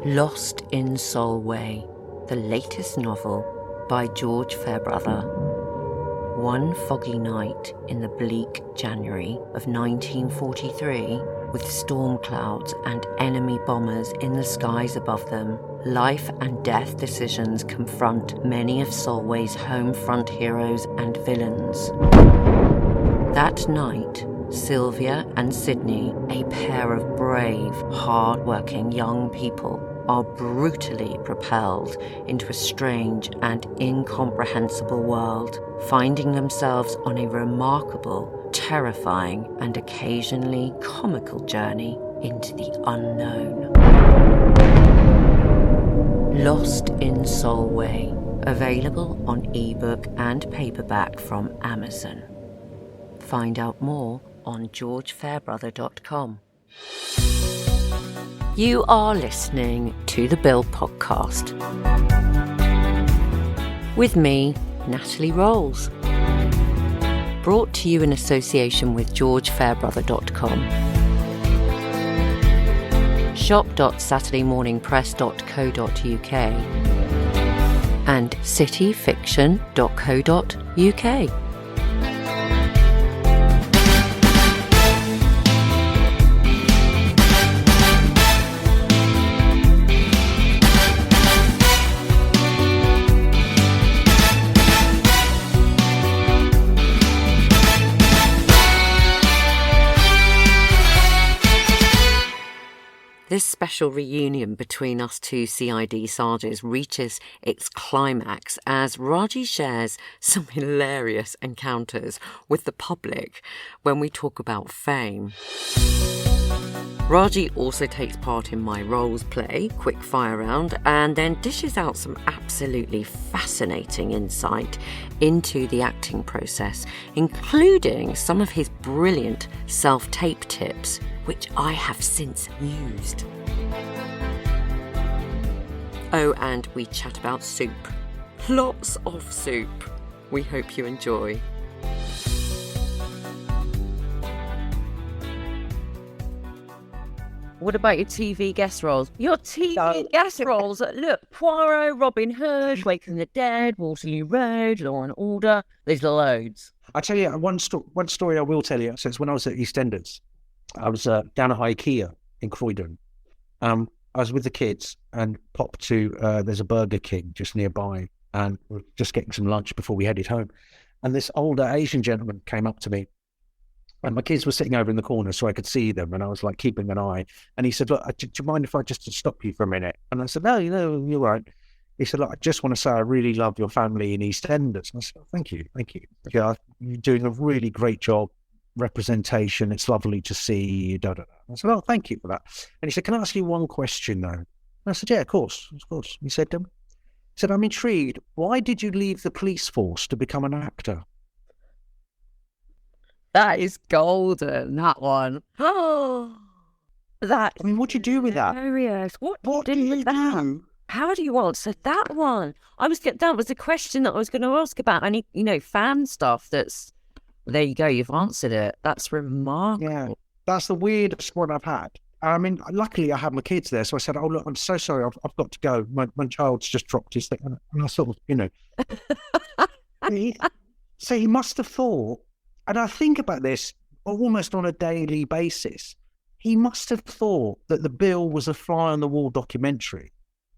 Lost in Solway, the latest novel by George Fairbrother. One foggy night in the bleak January of 1943, with storm clouds and enemy bombers in the skies above them, life and death decisions confront many of Solway's home front heroes and villains. That night, Sylvia and Sydney, a pair of brave, hard-working young people, are brutally propelled into a strange and incomprehensible world, finding themselves on a remarkable, terrifying, and occasionally comical journey into the unknown. Lost in Solway, available on ebook and paperback from Amazon. Find out more on georgefairbrother.com. You are listening to the Bill Podcast with me, Natalie Rolls. Brought to you in association with georgefairbrother.com. shop.saturdaymorningpress.co.uk and cityfiction.co.uk. This special reunion between us two CID Sarges reaches its climax as Raji shares some hilarious encounters with the public when we talk about fame. Raji also takes part in my roles play, quickfire round, and then dishes out some absolutely fascinating insight into the acting process, including some of his brilliant self-tape tips, which I have since used. Oh, and we chat about soup. Lots of soup. We hope you enjoy. What about your TV guest roles? Your TV guest roles. Look, Poirot, Robin Hood, Waking the Dead, Waterloo Road, Law and Order. There's loads. I'll tell you one story I will tell you. So it's when I was at EastEnders. I was down at IKEA in Croydon. I was with the kids and popped to, there's a Burger King just nearby, and we were just getting some lunch before we headed home. And this older Asian gentleman came up to me, and my kids were sitting over in the corner so I could see them, and I was like keeping an eye. And he said, look, do you mind if I just stop you for a minute? And I said, no, you're right. He said, look, I just want to say I really love your family in EastEnders. And I said, oh, thank you. Yeah, you're doing a really great job. Representation, it's lovely to see you, I said, oh, thank you for that. And he said, can I ask you one question though? And I said, yeah, of course. He said, I'm intrigued, why did you leave the police force to become an actor? That is golden, that one. Oh, that. I mean, what'd you do with that? Hilarious. What do you do? How do you answer that one? That was a question that I was going to ask about any, fan stuff that's. There you go, you've answered it. That's remarkable. Yeah, that's the weirdest one I've had. I mean, luckily I had my kids there, so I said, oh, look, I'm so sorry, I've got to go. My child's just dropped his thing. And I sort of, So he must have thought, and I think about this almost on a daily basis, he must have thought that The Bill was a fly-on-the-wall documentary,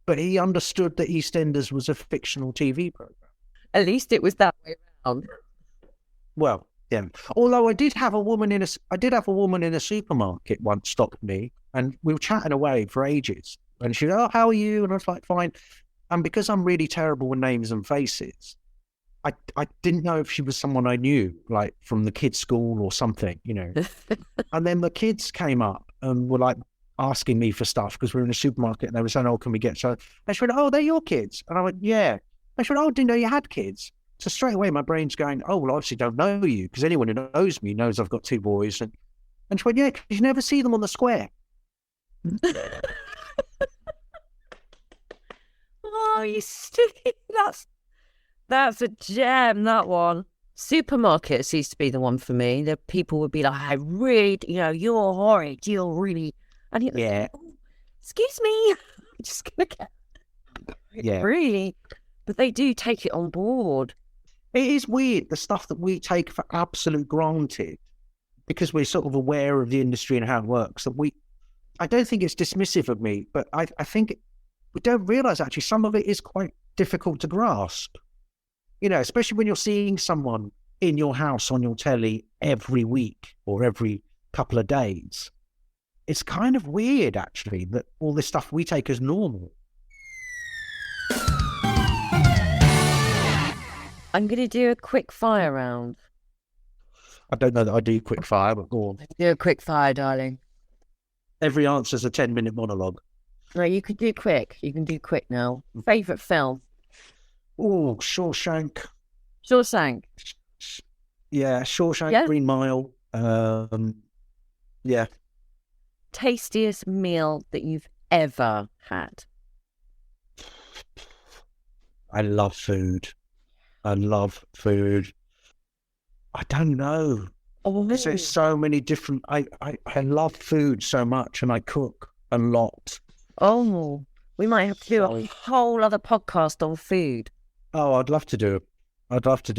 but he understood that EastEnders was a fictional TV program. At least it was that way around. Well, yeah. Although I did have a woman in a supermarket once stop me, and we were chatting away for ages. And she said, oh, how are you? And I was like, fine. And because I'm really terrible with names and faces, I didn't know if she was someone I knew, like from the kids' school or something, And then the kids came up and were like asking me for stuff because we were in a supermarket, and they were saying, oh, can we get so? And she went, oh, they're your kids. And I went, yeah. And she went, oh, didn't know you had kids. So straight away, my brain's going, oh, well, I obviously don't know you, because anyone who knows me knows I've got two boys. And she went, yeah, because you never see them on the square. Oh, you stupid. That's a gem, that one. Supermarkets used to be the one for me. The people would be like, I really, you're horrid. You're really... And yeah. Oh, excuse me. just going to get... Yeah. Really? But they do take it on board. It is weird, the stuff that we take for absolute granted, because we're sort of aware of the industry and how it works, that I don't think it's dismissive of me, but I think we don't realise actually some of it is quite difficult to grasp. You know, especially when you're seeing someone in your house on your telly every week or every couple of days. It's kind of weird, actually, that all this stuff we take as normal. I'm going to do a quick fire round. I don't know that I do quick fire, but go on. Do a quick fire, darling. Every answer's a 10-minute monologue. No, you can do quick. You can do quick now. Favourite film? Oh, Shawshank. Shawshank. Yeah, Shawshank, Yeah. Green Mile. Yeah. Tastiest meal that you've ever had? I love food. I don't know. Oh, Because there's so many different... I love food so much, and I cook a lot. Oh, we might have to do a whole other podcast on food. Oh, I'd love to do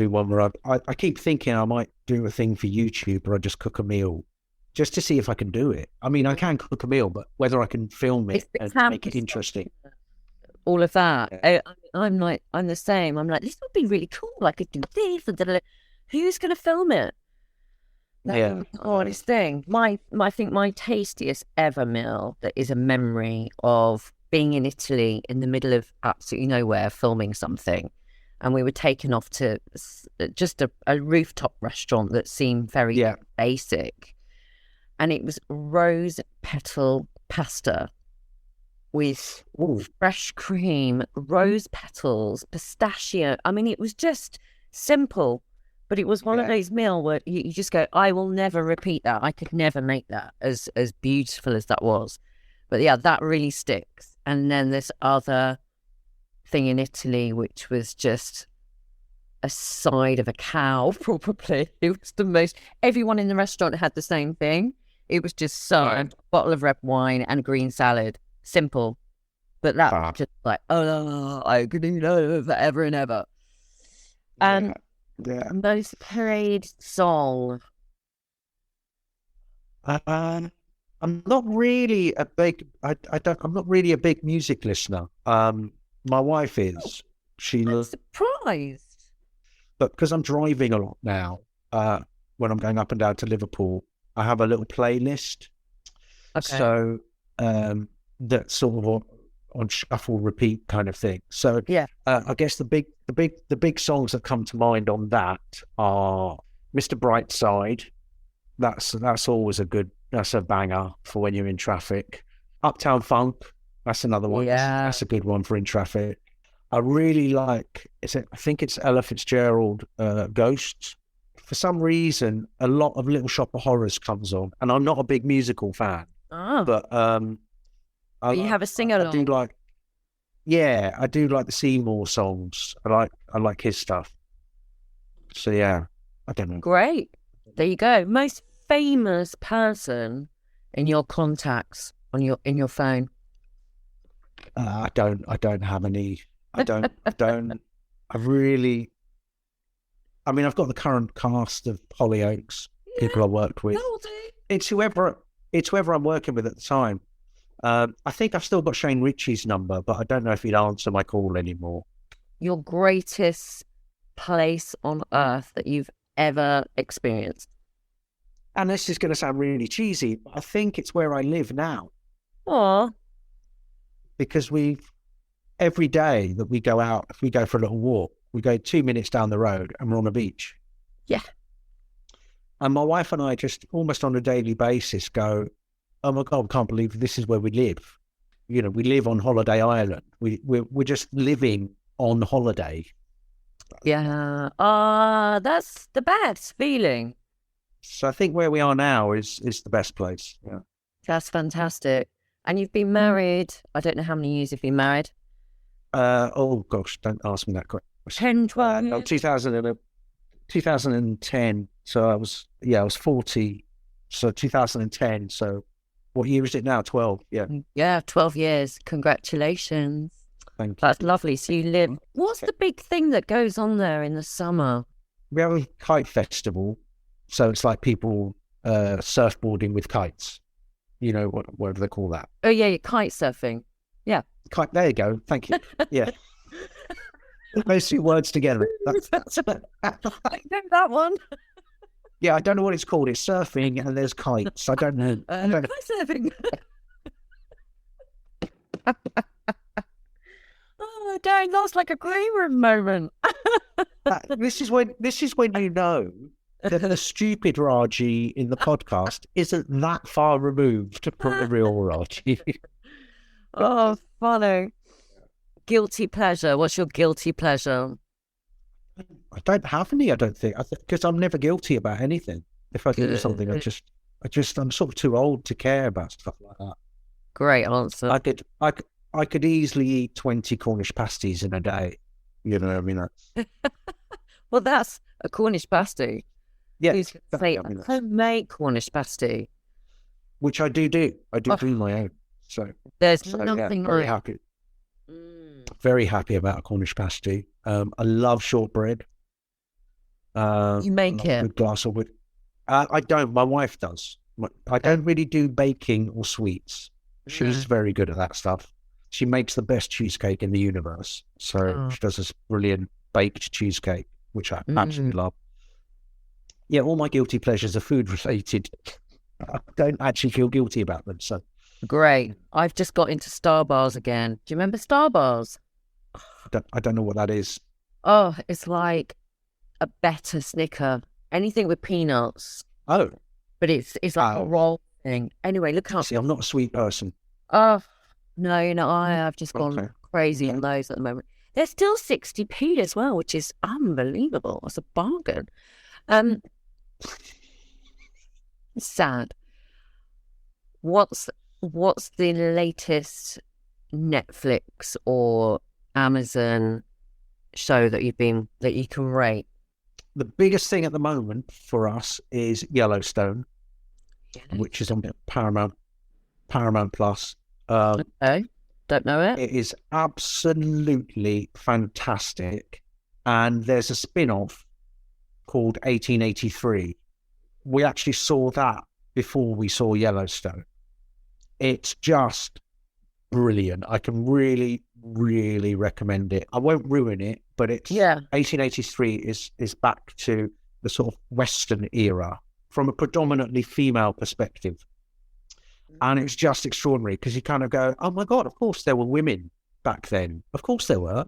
one where I keep thinking I might do a thing for YouTube where I just cook a meal, just to see if I can do it. I mean, I can cook a meal, but whether I can film it and make it interesting. All of that. Yeah. I'm the same. I'm like, this would be really cool. I could do this. And who's going to film it? Yeah. Honest thing. I think my tastiest ever meal that is a memory of being in Italy in the middle of absolutely nowhere filming something. And we were taken off to just a rooftop restaurant that seemed very basic. And it was rose petal pasta with fresh cream, rose petals, pistachio. I mean, it was just simple, but it was one of those meals where you just go, I will never repeat that. I could never make that as beautiful as that was. But yeah, that really sticks. And then this other thing in Italy, which was just a side of a cow, probably. It was the most... Everyone in the restaurant had the same thing. It was just a bottle of red wine and a green salad. Simple. But that was just like, I could eat forever and ever. And most played song. I'm not really a big... I'm not really a big music listener. My wife is. I'm surprised. But because I'm driving a lot now, when I'm going up and down to Liverpool, I have a little playlist. Okay. So that's sort of on shuffle repeat kind of thing. So I guess the big songs that come to mind on that are Mr. Brightside. That's always that's a banger for when you're in traffic. Uptown Funk. That's another one. Yeah. That's a good one for in traffic. I really like, I think it's Ella Fitzgerald, Ghosts. For some reason, a lot of Little Shop of Horrors comes on, and I'm not a big musical fan. Oh. But you have a sing-along. I do like the Seymour songs. I like his stuff. So yeah, I don't know. Great. There you go. Most famous person in your contacts in your phone. I don't have any. I've got the current cast of Hollyoaks, people I worked with. It's whoever I'm working with at the time. I think I've still got Shane Ritchie's number, but I don't know if he'd answer my call anymore. Your greatest place on earth that you've ever experienced? And this is going to sound really cheesy, but I think it's where I live now. Aw. Because every day that we go out, if we go for a little walk, we go 2 minutes down the road and we're on a beach. Yeah. And my wife and I just almost on a daily basis go, oh my God, I can't believe this is where we live. You know, we live on Holiday Island. We're just living on holiday. Yeah. That's the best feeling. So I think where we are now is the best place. Yeah. That's fantastic. And you've been married, I don't know how many years you've been married. Oh gosh, don't ask me that question. 10, 12 no, 2010. So I was 40. So 2010. So What year is it now? 12. Yeah. Yeah, 12 years. Congratulations. Thank you. That's lovely. So you live. What's the big thing that goes on there in the summer? We have a kite festival. So it's like people surfboarding with kites. You know, what do they call that? Oh, yeah, kite surfing. Yeah. Kite. There you go. Thank you. Yeah. Those two words together. That's I know that one. Yeah, I don't know what it's called. It's surfing and there's kites. I don't know. Kite surfing. Oh, dang, that's like a green room moment. This is when you know that the stupid Raji in the podcast isn't that far removed from the real Raji. Oh, funny. Guilty pleasure. What's your guilty pleasure? I don't have any. I don't think, because I'm never guilty about anything. If I do something, I'm sort of too old to care about stuff like that. Great answer. I could easily eat 20 Cornish pasties in a day. You know, I mean, that's... Well, that's a Cornish pasty. Yeah, Who's say homemade Cornish pasty? Which I do. I do my own. So there's nothing very happy. Very happy about a Cornish pasty. I love shortbread. You make it? A good glass of wood. I don't. My wife does. I don't really do baking or sweets. She's very good at that stuff. She makes the best cheesecake in the universe. So she does this brilliant baked cheesecake, which I absolutely love. Yeah, all my guilty pleasures are food related. I don't actually feel guilty about them. So great. I've just got into Star Bars again. Do you remember Star Bars? I don't know what that is. Oh, it's like a better Snicker. Anything with peanuts. Oh. But it's like a roll thing. Anyway, look up. See, I'm not a sweet person. Oh, no, I've just gone crazy on those at the moment. They're still 60p as well, which is unbelievable. It's a bargain. Sad. What's the latest Netflix or Amazon show that you can rate? The biggest thing at the moment for us is Yellowstone, which is on Paramount Plus. Okay, don't know it. It is absolutely fantastic, and there's a spin-off called 1883. We actually saw that before we saw Yellowstone. It's just brilliant. I can really, really recommend it. I won't ruin it, but it's 1883 is back to the sort of Western era from a predominantly female perspective. And it's just extraordinary because you kind of go, oh my God, of course there were women back then. Of course there were,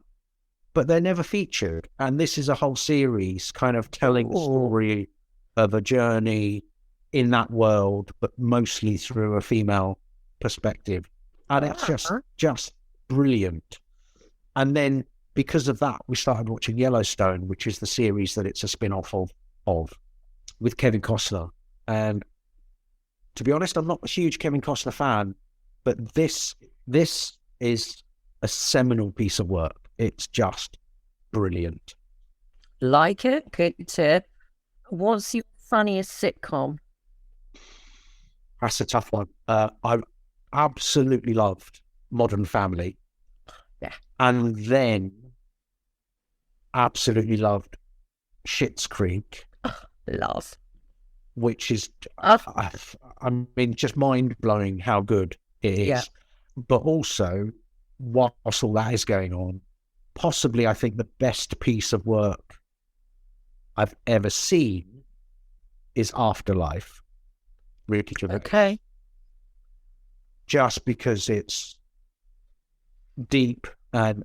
but they're never featured. And this is a whole series kind of telling the story of a journey in that world, but mostly through a female perspective. And it's just brilliant. And then because of that, we started watching Yellowstone, which is the series that it's a spin-off of with Kevin Costner. And to be honest, I'm not a huge Kevin Costner fan, but this is a seminal piece of work. It's just brilliant. Like it? Good tip. What's your funniest sitcom? That's a tough one. I absolutely loved Modern Family. Yeah. And then absolutely loved Schitt's Creek. Love. Which is, I mean, just mind-blowing how good it is. Yeah. But also, whilst all that is going on, possibly I think the best piece of work I've ever seen is Afterlife. Ricky Gervais. Okay. Just because it's deep and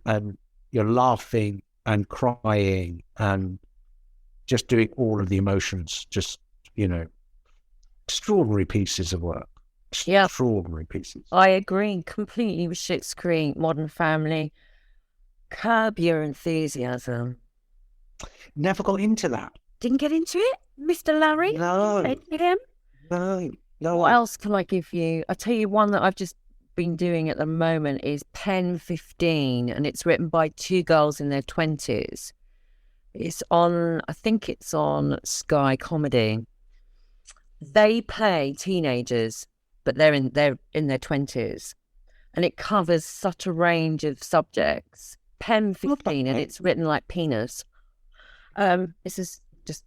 you're laughing and crying and just doing all of the emotions, just, you know, extraordinary pieces of work. Extraordinary pieces. I agree completely with Schitt's Creek, Modern Family. Curb Your Enthusiasm. Never got into that. Didn't get into it, Mr. Larry? No. Him? No. What else can I give you? I'll tell you one that I've just been doing at the moment is Pen 15, and it's written by two girls in their 20s. It's on, I think it's on Sky Comedy. They play teenagers but they're in their 20s, and it covers such a range of subjects. Pen 15, and it's written like penis. This is just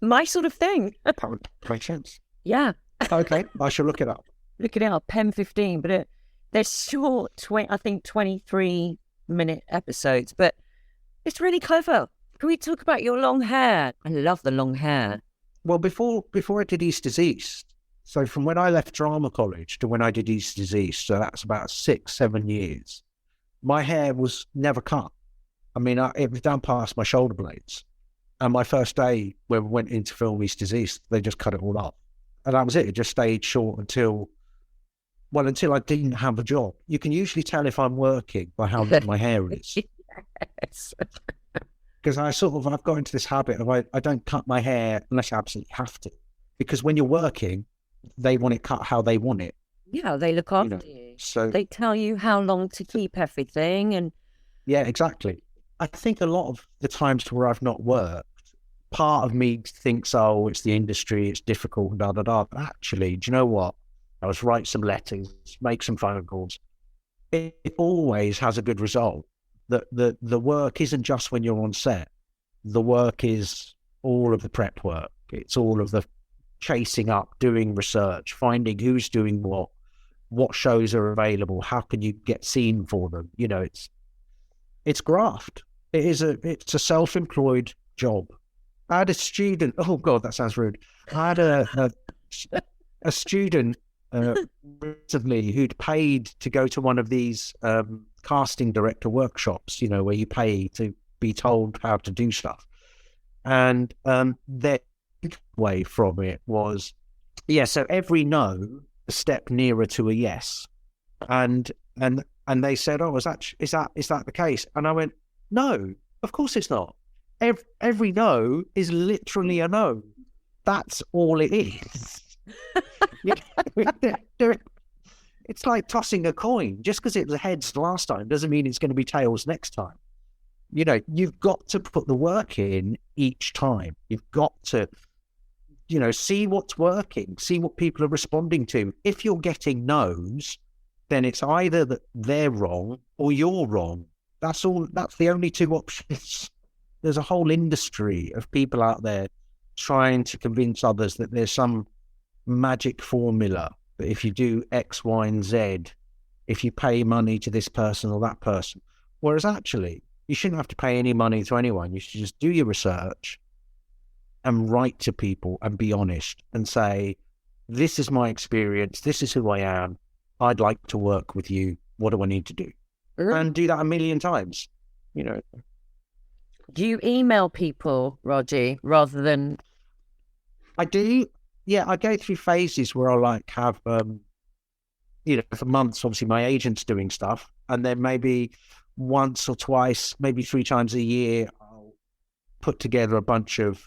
my sort of thing. That would make sense. Yeah. Okay, I shall look it up. Look it up, Pen 15, but they're short, I think 23-minute episodes, but it's really clever. Can we talk about your long hair? I love the long hair. Well, before I did East is East, so from when I left drama college to when I did East is East, so that's about 6-7 years, my hair was never cut. I mean, it was down past my shoulder blades. And my first day when we went into film East is East, they just cut it all up. And that was it. It just stayed short until I didn't have a job. You can usually tell if I'm working by how long my hair is. Yes. Because I've got into this habit of I don't cut my hair unless I absolutely have to. Because when you're working, they want it cut how they want it. Yeah, they look after you. So they tell you how long to keep everything. And yeah, exactly. I think a lot of the times where I've not worked, part of me thinks, oh, it's the industry, it's difficult, da da da. But actually, do you know what? I was write some letters, make some phone calls. It always has a good result. The work isn't just when you're on set. The work is all of the prep work. It's all of the chasing up, doing research, finding who's doing what shows are available, how can you get seen for them. It's graft. It's a self-employed job. I had a student. Oh God, that sounds rude. I had a student recently who'd paid to go to one of these casting director workshops. Where you pay to be told how to do stuff, and their way from it was, so every no, a step nearer to a yes, and they said, oh, is that the case? And I went, no, of course it's not. Every no is literally a no. That's all it is. It's like tossing a coin. Just because it was heads last time doesn't mean it's going to be tails next time. You've got to put the work in each time. You've got to, see what's working, see what people are responding to. If you're getting no's, then it's either that they're wrong or you're wrong. That's all. That's the only two options. There's a whole industry of people out there trying to convince others that there's some magic formula that if you do X, Y, and Z, if you pay money to this person or that person, whereas actually you shouldn't have to pay any money to anyone. You should just do your research and write to people and be honest and say, this is my experience, this is who I am, I'd like to work with you, what do I need to do? And do that 1,000,000 times. Do you email people, Raji, rather than... I do. Yeah, I go through phases where I have, for months, obviously my agent's doing stuff, and then maybe once or twice, maybe 3 times a year, I'll put together a bunch of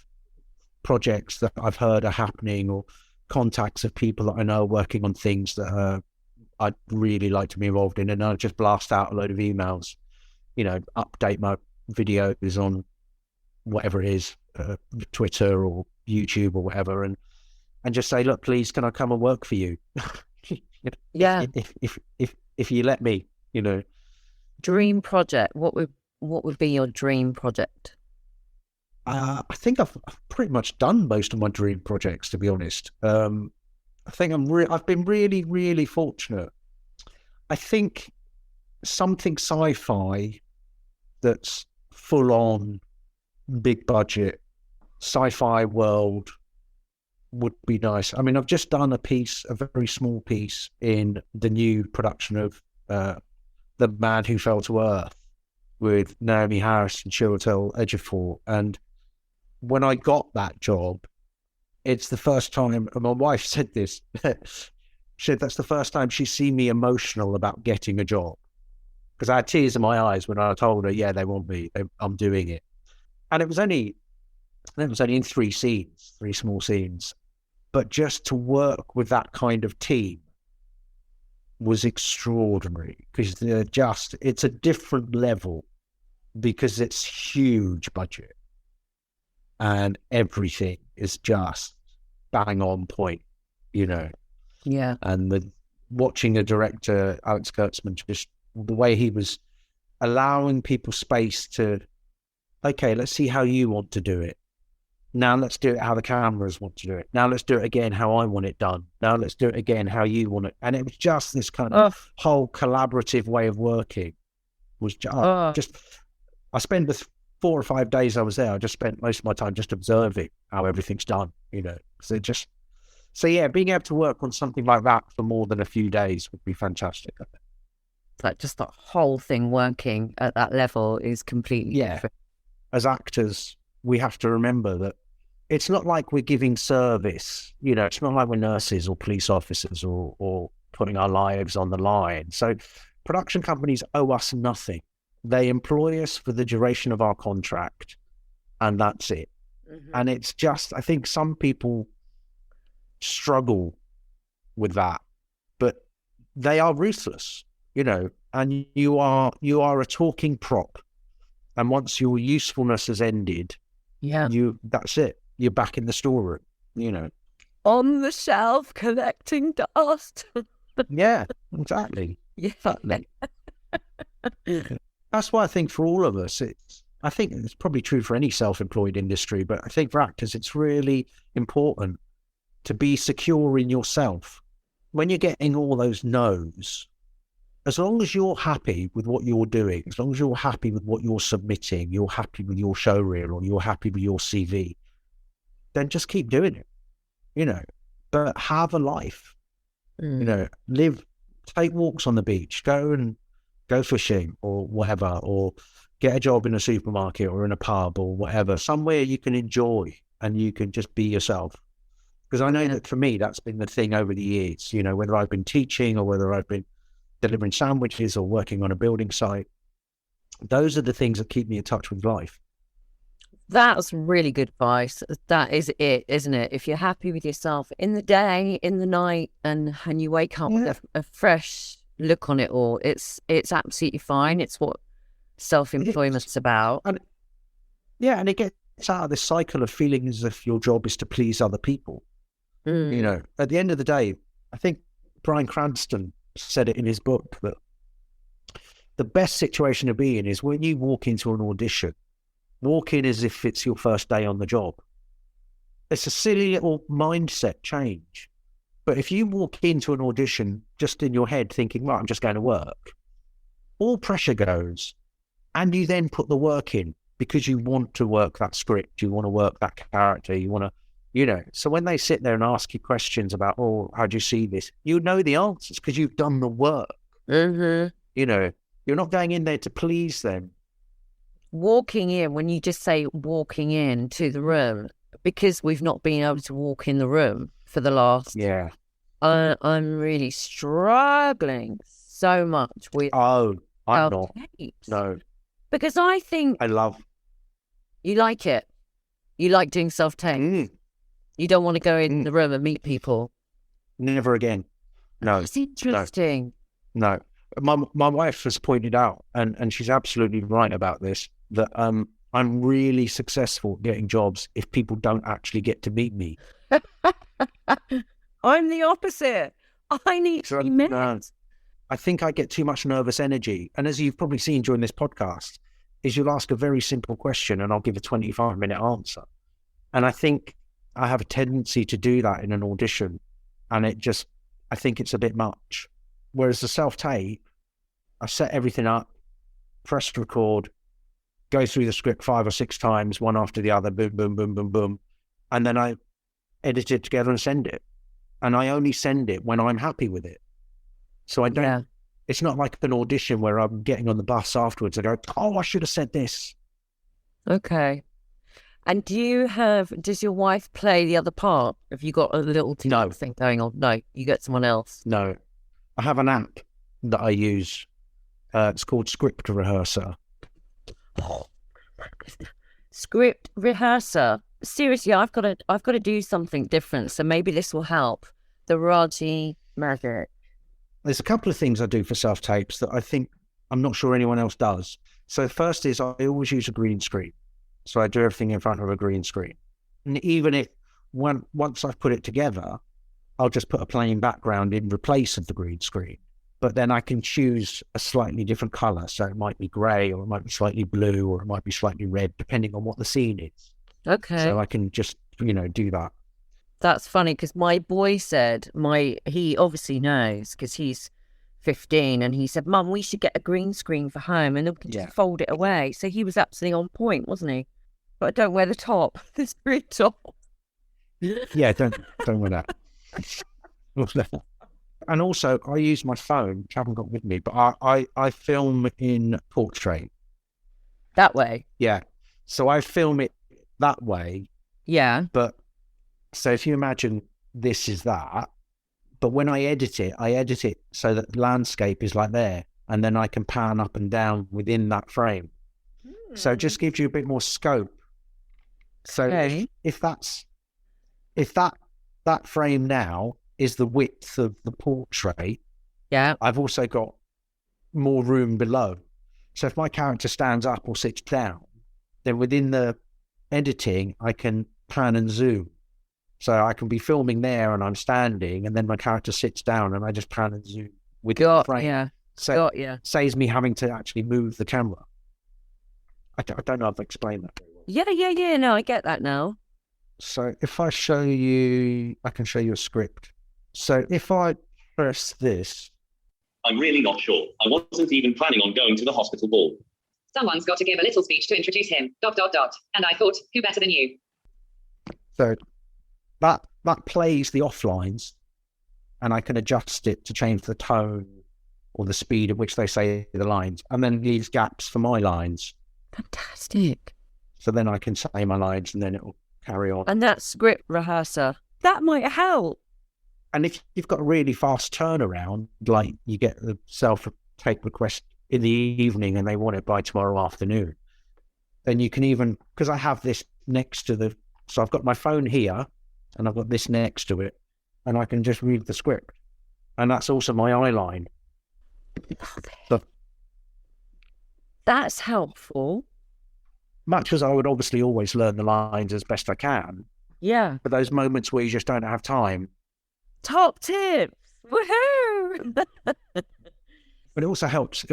projects that I've heard are happening or contacts of people that I know are working on things that I'd really like to be involved in, and I'll just blast out a load of emails, update my videos on whatever it is, Twitter or YouTube or whatever, and just say, look, please, can I come and work for you? Yeah. If you let me, Dream project. What would be your dream project? I think I've pretty much done most of my dream projects, to be honest. I think I've been really, really fortunate. I think something sci-fi that's full on, big budget, sci-fi world would be nice. I mean, I've just done a very small piece in the new production of The Man Who Fell to Earth with Naomi Harris and Chiwetel Ejiofor. And when I got that job, it's the first time, and my wife said this, she said that's the first time she's seen me emotional about getting a job. Because I had tears in my eyes when I told her, yeah, they want me, I'm doing it. And it was only in 3 scenes, 3 small scenes. But just to work with that kind of team was extraordinary, because it's a different level, because it's huge budget and everything is just bang on point, Yeah. And watching the director, Alex Kurtzman, just the way he was allowing people space to, okay, let's see how you want to do it. Now let's do it how the cameras want to do it. Now let's do it again how I want it done. Now let's do it again how you want it. And it was just this kind of whole collaborative way of working. Was just I spent the 4 or 5 days I was there, I just spent most of my time just observing how everything's done, So yeah, being able to work on something like that for more than a few days would be fantastic. Like just that whole thing working at that level is completely different. As actors, we have to remember that it's not like we're giving service, it's not like we're nurses or police officers or putting our lives on the line. So production companies owe us nothing. They employ us for the duration of our contract, and that's it. Mm-hmm. And it's just, I think some people struggle with that, but they are ruthless, and you are a talking prop. And once your usefulness has ended, that's it. You're back in the storeroom, On the shelf collecting dust. Yeah, exactly. Yeah. Exactly. That's why I think for all of us, I think it's probably true for any self-employed industry, but I think for actors, it's really important to be secure in yourself. When you're getting all those no's, as long as you're happy with what you're doing, as long as you're happy with what you're submitting, you're happy with your show reel, or you're happy with your CV, then just keep doing it, but have a life, live, take walks on the beach, go fishing or whatever, or get a job in a supermarket or in a pub or whatever, somewhere you can enjoy and you can just be yourself. Because I know that for me, that's been the thing over the years, whether I've been teaching or whether I've been delivering sandwiches or working on a building site, those are the things that keep me in touch with life. That's really good advice. That is it, isn't it? If you're happy with yourself in the day, in the night, and you wake up with a fresh look on it all, it's absolutely fine. It's what self-employment's about. And it gets out of this cycle of feeling as if your job is to please other people. At the end of the day, I think Bryan Cranston said it in his book that the best situation to be in is when you walk into an audition, walk in as if it's your first day on the job. It's a silly little mindset change. But if you walk into an audition just in your head thinking, right, I'm just going to work, all pressure goes, and you then put the work in because you want to work that script, you want to work that character, you want to, so when they sit there and ask you questions about, how do you see this? You know the answers because you've done the work. Mm-hmm. You're not going in there to please them. Walking in, when you just say walking in to the room, because we've not been able to walk in the room for the last... Yeah. I'm really struggling so much with... Oh, I'm not. Tapes. No. Because I think... I love... You like it. You like doing self-tape. Mm. You don't want to go in the room and meet people. Never again. No. It's interesting. No. My wife has pointed out, and she's absolutely right about this, that I'm really successful at getting jobs if people don't actually get to meet me. I'm the opposite. I need to be met. No, I think I get too much nervous energy. And as you've probably seen during this podcast, is you'll ask a very simple question and I'll give a 25-minute answer. And I think I have a tendency to do that in an audition. And I think it's a bit much. Whereas the self-tape, I set everything up, press record, go through the script 5 or 6 times, one after the other, boom, boom, boom, boom, boom. And then I edit it together and send it. And I only send it when I'm happy with it. So I don't, it's not like an audition where I'm getting on the bus afterwards and go, I should have said this. Okay. And does your wife play the other part? Have you got a little thing going on? No, you get someone else. No. I have an app that I use. It's called Script Rehearser. Script Rehearser. Seriously, I've got to do something different. So maybe this will help. The Raji magic. There's a couple of things I do for self-tapes that I think I'm not sure anyone else does. So first is I always use a green screen. So I do everything in front of a green screen. And even if once I've put it together, I'll just put a plain background in replace of the green screen. But then I can choose a slightly different color. So it might be gray, or it might be slightly blue, or it might be slightly red, depending on what the scene is. Okay. So I can just, do that. That's funny because my boy said, he obviously knows because he's 15, and he said, Mum, we should get a green screen for home and then we can just fold it away. So he was absolutely on point, wasn't he? But I don't wear the top, this green top. Yeah, don't wear that. And also, I use my phone, which I haven't got with me, but I film in portrait. That way? Yeah. So I film it that way. Yeah. But, so if you imagine this is that, but when I edit it so that the landscape is like there, and then I can pan up and down within that frame. So it just gives you a bit more scope. So if that frame now is the width of the portrait, I've also got more room below. So if my character stands up or sits down, then within the editing, I can pan and zoom. So I can be filming there and I'm standing, and then my character sits down and I just pan and zoom with the frame. Yeah. So it saves me having to actually move the camera. I don't know if I explained that very well. Yeah. No, I get that now. So if I show you, I can show you a script. So if I press this. I'm really not sure. I wasn't even planning on going to the hospital ball. Someone's got to give a little speech to introduce him. ... And I thought, who better than you? So that plays the offlines, and I can adjust it to change the tone or the speed at which they say the lines, and then leaves gaps for my lines. Fantastic. So then I can say my lines and then it'll carry on. And that script rehearser, that might help. And if you've got a really fast turnaround, like you get the self-tape request in the evening and they want it by tomorrow afternoon, then you can even, because I have this next to so I've got my phone here and I've got this next to it, and I can just read the script. And that's also my eye line. So, that's helpful. Much as I would obviously always learn the lines as best I can. Yeah. But those moments where you just don't have time. Top tips. Woohoo! But it also helps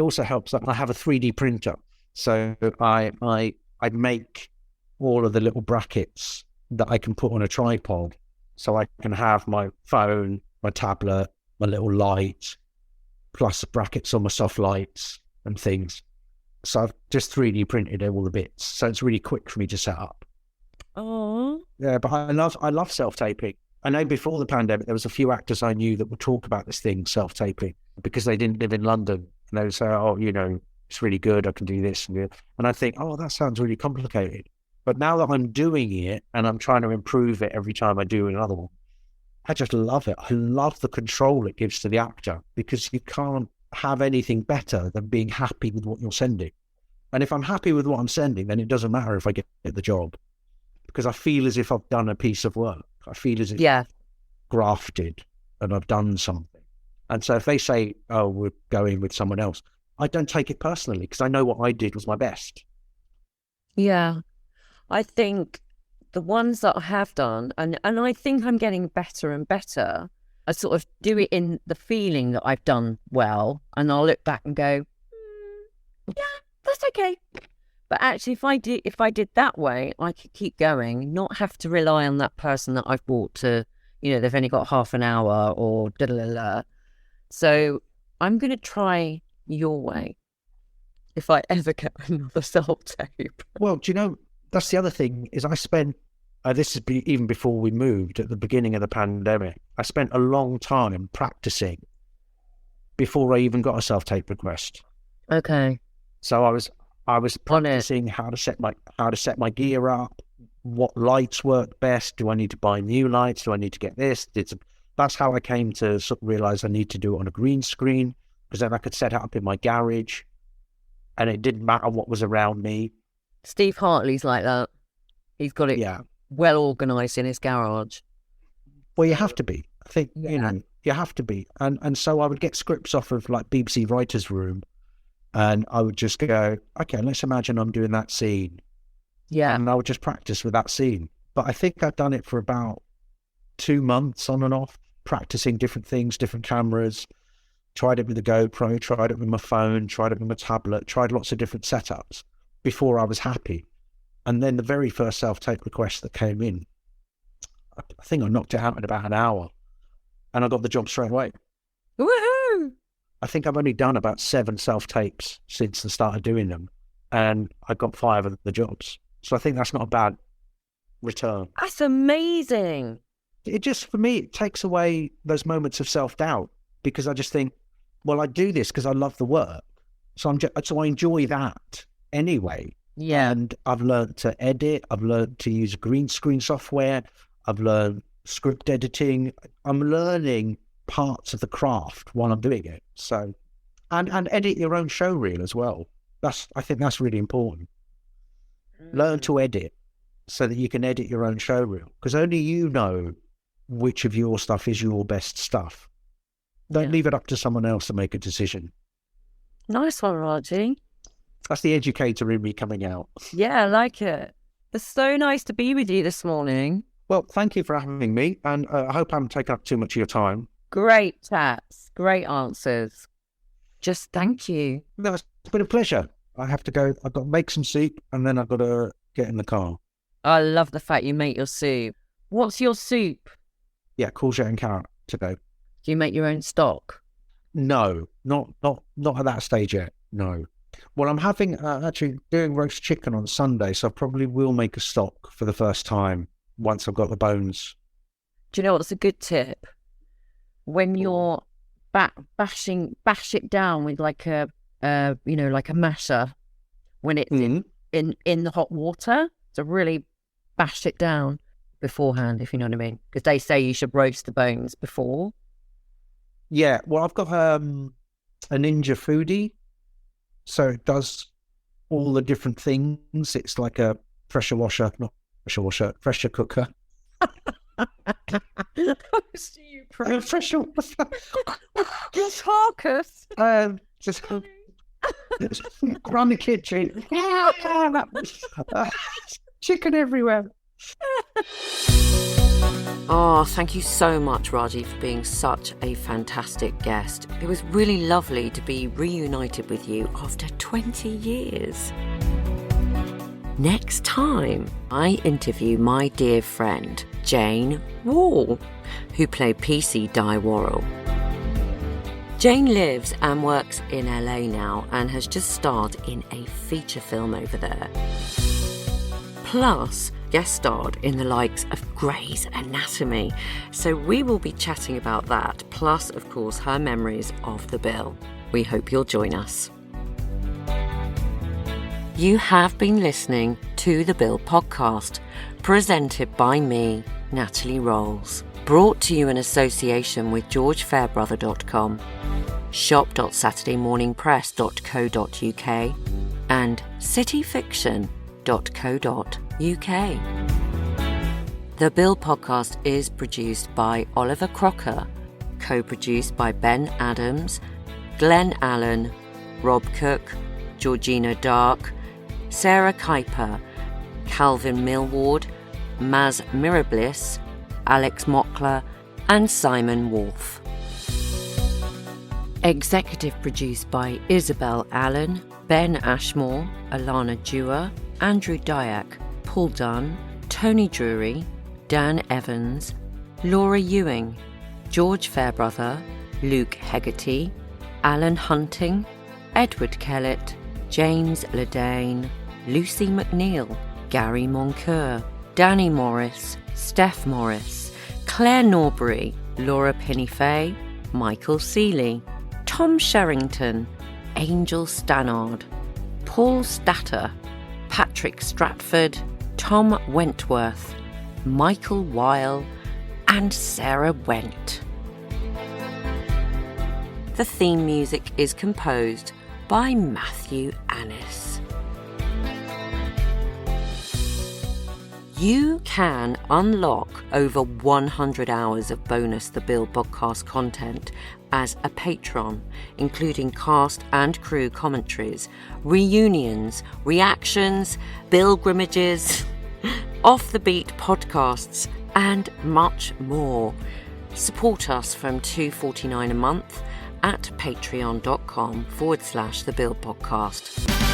that I have a 3D printer. So I make all of the little brackets that I can put on a tripod. So I can have my phone, my tablet, my little light, plus brackets on my soft lights and things. So I've just 3D printed all the bits. So it's really quick for me to set up. Oh. Yeah, but I love self-taping. I know before the pandemic, there was a few actors I knew that would talk about this thing, self-taping, because they didn't live in London. And they would say, oh, it's really good. I can do this. And I think, oh, that sounds really complicated. But now that I'm doing it and I'm trying to improve it every time I do another one, I just love it. I love the control it gives to the actor, because you can't have anything better than being happy with what you're sending. And if I'm happy with what I'm sending, then it doesn't matter if I get the job, because I feel as if I've done a piece of work. I feel as if I've grafted and I've done something. And so if they say, oh, we're going with someone else, I don't take it personally, because I know what I did was my best. Yeah. I think the ones that I have done, and I think I'm getting better and better, I sort of do it in the feeling that I've done well, and I'll look back and go, yeah, that's okay. But actually, if I did that way, I could keep going, not have to rely on that person that I've brought to, they've only got half an hour or da-da-da-da. So I'm going to try your way if I ever get another self-tape. Well, do you know, that's the other thing, is I spent, this is even before we moved at the beginning of the pandemic, I spent a long time practicing before I even got a self-tape request. Okay. So I was practicing how to set my gear up, what lights work best. Do I need to buy new lights? Do I need to get this? That's how I came to sort of realize I need to do it on a green screen, because then I could set it up in my garage and it didn't matter what was around me. Steve Hartley's like that. He's got it well organised in his garage. Well, you have to be. I think, you have to be. And so I would get scripts off of like BBC Writers' Room, and I would just go, okay, let's imagine I'm doing that scene. Yeah. And I would just practice with that scene. But I think I've done it for about 2 months on and off. practicing different things, different cameras, tried it with the GoPro, tried it with my phone, tried it with my tablet, tried lots of different setups before I was happy. And then the very first self-tape request that came in, I think I knocked it out in about an hour and I got the job straight away. Woohoo! I think I've only done about 7 self-tapes since I started doing them, and I got 5 of the jobs. So I think that's not a bad return. That's amazing. It just, for me, it takes away those moments of self-doubt, because I just think, well, I do this because I love the work. So I enjoy that anyway. Yeah. And I've learned to edit. I've learned to use green screen software. I've learned script editing. I'm learning parts of the craft while I'm doing it. So, and edit your own show reel as well. I think that's really important. Learn to edit so that you can edit your own show reel, because only you know which of your stuff is your best stuff. Don't leave it up to someone else to make a decision. Nice one, Raji. That's the educator in me coming out. Yeah, I like it. It's so nice to be with you this morning. Well, thank you for having me, and I hope I haven't taken up too much of your time. Great chats, great answers. Just thank you. No, it's been a pleasure. I have to go. I've got to make some soup, and then I've got to get in the car. I love the fact you make your soup. What's your soup? Yeah, courgette and carrot today. Do you make your own stock? No, not at that stage yet. No. Well, I'm having actually doing roast chicken on Sunday, so I probably will make a stock for the first time once I've got the bones. Do you know what's a good tip? When you're bash it down with like a like a masher when it's in the hot water. So really bash it down beforehand, if you know what I mean. Because they say you should roast the bones before. Yeah, well, I've got a Ninja Foodie, so it does all the different things. It's like a pressure cooker. Pressure washer. Just Harkus. Just run the kitchen. Chicken everywhere. Oh, thank you so much, Raji, for being such a fantastic guest. It was really lovely to be reunited with you after 20 years. Next time, I interview my dear friend, Jane Wall, who played PC Di Worrell. Jane lives and works in LA now and has just starred in a feature film over there. Plus, guest starred in the likes of Grey's Anatomy. So we will be chatting about that, plus, of course, her memories of The Bill. We hope you'll join us. You have been listening to The Bill podcast, presented by me, Natalie Rolls. Brought to you in association with GeorgeFairbrother.com, shop.saturdaymorningpress.co.uk and cityfiction.co.uk. The Bill podcast is produced by Oliver Crocker, co-produced by Ben Adams, Glenn Allen, Rob Cook, Georgina Dark, Sarah Kuiper, Calvin Millward, Maz Mirablis, Alex Mockler, and Simon Wolfe. Executive produced by Isabel Allen, Ben Ashmore, Alana Dewar, Andrew Dyack, Paul Dunn, Tony Drury, Dan Evans, Laura Ewing, George Fairbrother, Luke Hegarty, Alan Hunting, Edward Kellett, James Ledane, Lucy McNeil, Gary Moncur, Danny Morris, Steph Morris, Claire Norbury, Laura Pennyfay, Michael Seeley, Tom Sherrington, Angel Stannard, Paul Statter, Patrick Stratford, Tom Wentworth, Michael Weil, and Sarah Went. The theme music is composed by Matthew Annis. You can unlock over 100 hours of bonus The Bill podcast content as a patron, including cast and crew commentaries, reunions, reactions, pilgrimages, off-the-beat podcasts, and much more. Support us from $2.49 a month at patreon.com/The Build Podcast.